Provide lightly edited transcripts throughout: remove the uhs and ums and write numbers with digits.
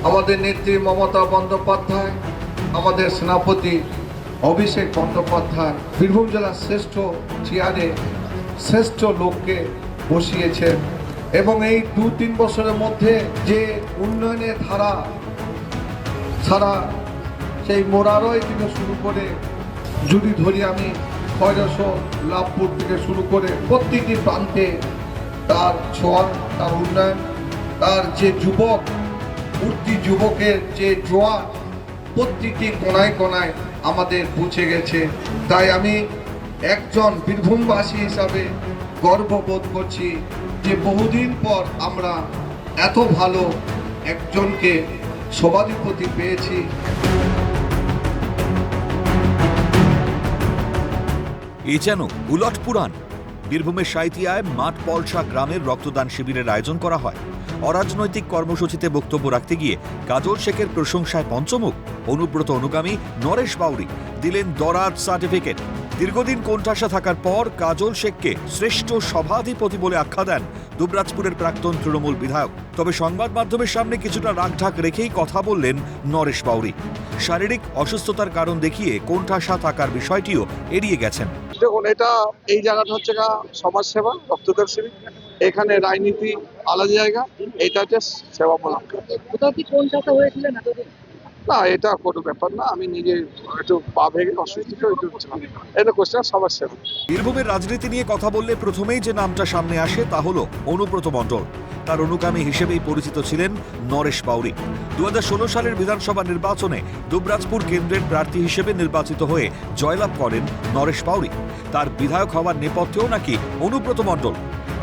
আমাদের নেত্রী মমতা বন্দ্যোপাধ্যায়, আমাদের সেনাপতি অভিষেক বন্দ্যোপাধ্যায় বীরভূম জেলার শ্রেষ্ঠ চেয়ারে শ্রেষ্ঠ লোককে বসিয়েছেন এবং এই 2-3 বছরের মধ্যে যে উন্নয়নের ধারা সারা সেই মোরারয় থেকে শুরু করে যদি ধরি আমি খয়রস লাভপুর থেকে শুরু করে প্রত্যেকটি প্রান্তে তার ছোঁয়া, তার উন্নয়ন, তার যে যুবক উঠতি যুবকের যে জোয়ার প্রত্যেকটি কোনায় কোনায় আমাদের পৌঁছে গেছে। তাই আমি একজন বীরভূমবাসী হিসাবে গর্ববোধ করছি যে বহুদিন পর আমরা এত ভালো একজনকে সভাধিপতি পেয়েছি। এ যেন উলট পুরাণ। বীরভূমের সাঁইথিয়ায় মাঠ পলসা গ্রামের রক্তদান শিবিরের আয়োজন করা হয়। অরাজনৈতিক কর্মসূচিতে বক্তব্য রাখতে গিয়ে কাজল শেখের প্রশংসায় পঞ্চমুখ। অনুব্রত অনুগামী নরেশ বাউরি দিলেন দরাজ সার্টিফিকেট। দীর্ঘদিন কোণঠাসা থাকার পর কাজল শেখকে শ্রেষ্ঠ সভাধিপতি বলে আখ্যা দেন দুবরাজপুরের প্রাক্তন তৃণমূল বিধায়ক। তবে সংবাদ মাধ্যমের সামনে কিছুটা রাগঢাক রেখেই কথা বললেন নরেশ বাউরি। শারীরিক অসুস্থতার কারণ দেখিয়ে কোণঠাসা থাকার বিষয়টিও এড়িয়ে গেছেন। দেখুন, এটা এই জায়গাটা হচ্ছে সমাজ সেবা, রক্তদান শিবির। এখানে রাজনীতি আলাদা জায়গা, এটা হচ্ছে সেবামূলক। কোথাও কি কোণঠাসা হয়েছিলেন এতদিন? না, এটা কোনো ব্যাপার না। আমি নিজে একটু পা ভেঙে অসুস্থ, এটা কোশ্চেন সমাজ সেবা। বীরভূমের রাজনীতি নিয়ে কথা বললে প্রথমেই যে নামটা সামনে আসে তা হলো অনুব্রত মণ্ডল। তার অনুগামী হিসেবেই পরিচিত ছিলেন নরেশ বাউরি। 2016 সালের বিধানসভা নির্বাচনে দুবরাজপুর কেন্দ্রের প্রার্থী হিসেবে নির্বাচিত হয়ে জয়লাভ করেন নরেশ বাউরি। তার বিধায়ক হওয়ার নেপথ্যেও নাকি অনুব্রত মণ্ডল।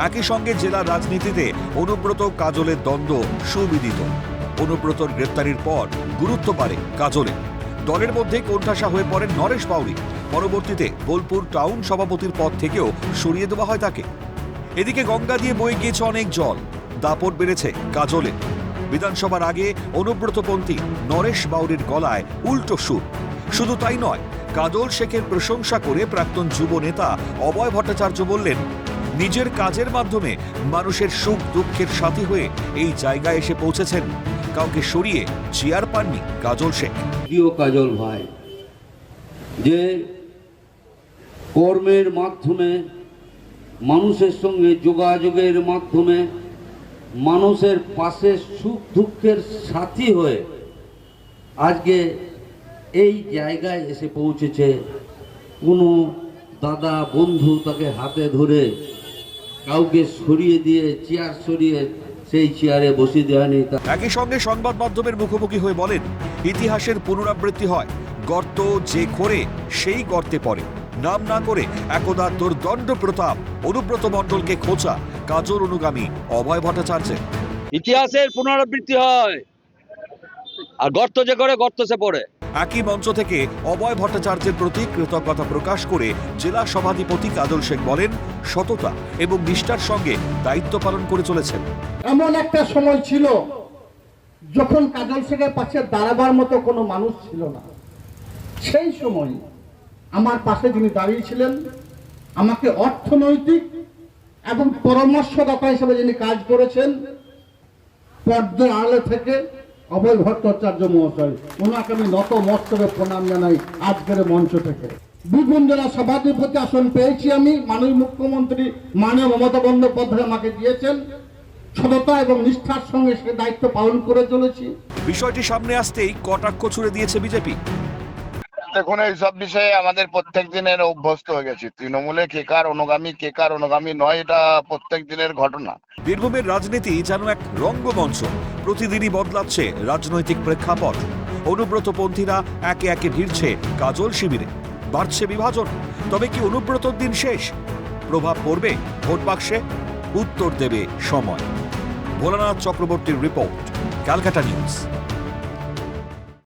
একই সঙ্গে জেলার রাজনীতিতে অনুব্রত কাজলের দ্বন্দ্ব সুবিদিত। অনুব্রতর গ্রেপ্তারির পর গুরুত্ব বাড়ে কাজলে। দলের মধ্যে কোণঠাসা হয়ে পড়েন নরেশ বাউরি। পরবর্তীতে বোলপুর টাউন সভাপতির পদ থেকেও সরিয়ে দেওয়া হয় তাকে। এদিকে গঙ্গা দিয়ে বয়ে গিয়েছে অনেক জল, দাপট বেড়েছে কাজলে। বিধানসভার আগে অনুব্রতপন্থী নরেশ বাউরির গলায় উল্টো সুর। শুধু তাই নয়, কাজল শেখের প্রশংসা করে প্রাক্তন যুব নেতা অভয় ভট্টাচার্য বললেন, নিজের কাজের মাধ্যমে মানুষের সুখ দুঃখের সাথী হয়ে এই জায়গায় এসে পৌঁছেছেন। কাউকে সরিয়ে চেয়ার পাননি কাজল শেখ। প্রিয় কাজল ভাই, যে কর্মের মাধ্যমে মানুষের সঙ্গে যোগাযোগের মাধ্যমে মানুষের পাশে সুখ দুঃখের সাথী হয়ে আজকে এই জায়গায় এসে পৌঁছেছে। কোনো দাদা বন্ধু তাকে হাতে ধরে কাউকে সরিয়ে দিয়ে চেয়ার সরিয়ে সেই চেয়ারে বসিয়ে দেওয়া নেই। একই সঙ্গে সংবাদ মাধ্যমের মুখোমুখি হয়ে বলেন, ইতিহাসের পুনরাবৃত্তি হয়, গর্ত যে খোঁড়ে সেই গর্তে পড়ে। নাম না করে একদা দুর্দণ্ড প্রতাপ অনুব্রত মণ্ডলকে খোঁচা কাজল অনুগামী অভয় ভট্টাচার্যের। ইতিহাসের পুনরাবৃত্তি হয়, আর গর্ত যে করে গর্ত সে পড়ে। একই মঞ্চ থেকে অভয় ভট্টাচার্যের প্রতি কৃতজ্ঞতা প্রকাশ করে জেলা সভাধিপতি কাজল শেখ বলেন, সততা এবং নিষ্ঠার সঙ্গে দায়িত্ব পালন করে চলেছেন। এমন একটা সময় ছিল যখন কাজল শেখের পাশে দাঁড়াবার মতো কোনো মানুষ ছিল না। সেই সময় আমার পাশে যিনি দাঁড়িয়েছিলেন, আমাকে অর্থনৈতিক এবং পরামর্শদাতা হিসেবে যিনি কাজ করেছেন পর্দার আড়ালে থেকে, অভয় ভট্টাচার্য মহাশয়, ওনাকে আমি নত মস্তকে প্রণাম জানাই আজকের মঞ্চ থেকে। বীরভূম জেলা সভাধিপতি আসন পেয়েছি আমি। মাননীয় মুখ্যমন্ত্রী মাননীয় মমতা বন্দ্যোপাধ্যায় আমাকে দিয়েছেন। সততা এবং নিষ্ঠার সঙ্গে সে দায়িত্ব পালন করে চলেছি। বিষয়টি সামনে আসতেই কটাক্ষ ছুড়ে দিয়েছে বিজেপি। দেখুন, এইসব বিষয়ে আমাদের প্রত্যেক দিনের অভ্যস্ত হয়ে গেছি। তৃণমূলে কে কার অনুগামী নয়, এটা প্রত্যেক দিনের ঘটনা। বীরভূমের রাজনীতি যেন এক রঙ্গমঞ্চ। প্রতিদিনই বদলাচ্ছে রাজনৈতিক প্রেক্ষাপট। অনুব্রতপন্থীরা একে একে ভিড়ছে কাজল শিবিরে, বাড়ছে বিভাজন। তবে কি অনুব্রতর দিন শেষ? প্রভাব পড়বে ভোট বাক্সে? উত্তর দেবে সময়। ভোলানাথ চক্রবর্তীর রিপোর্ট, ক্যালকাটা নিউজ।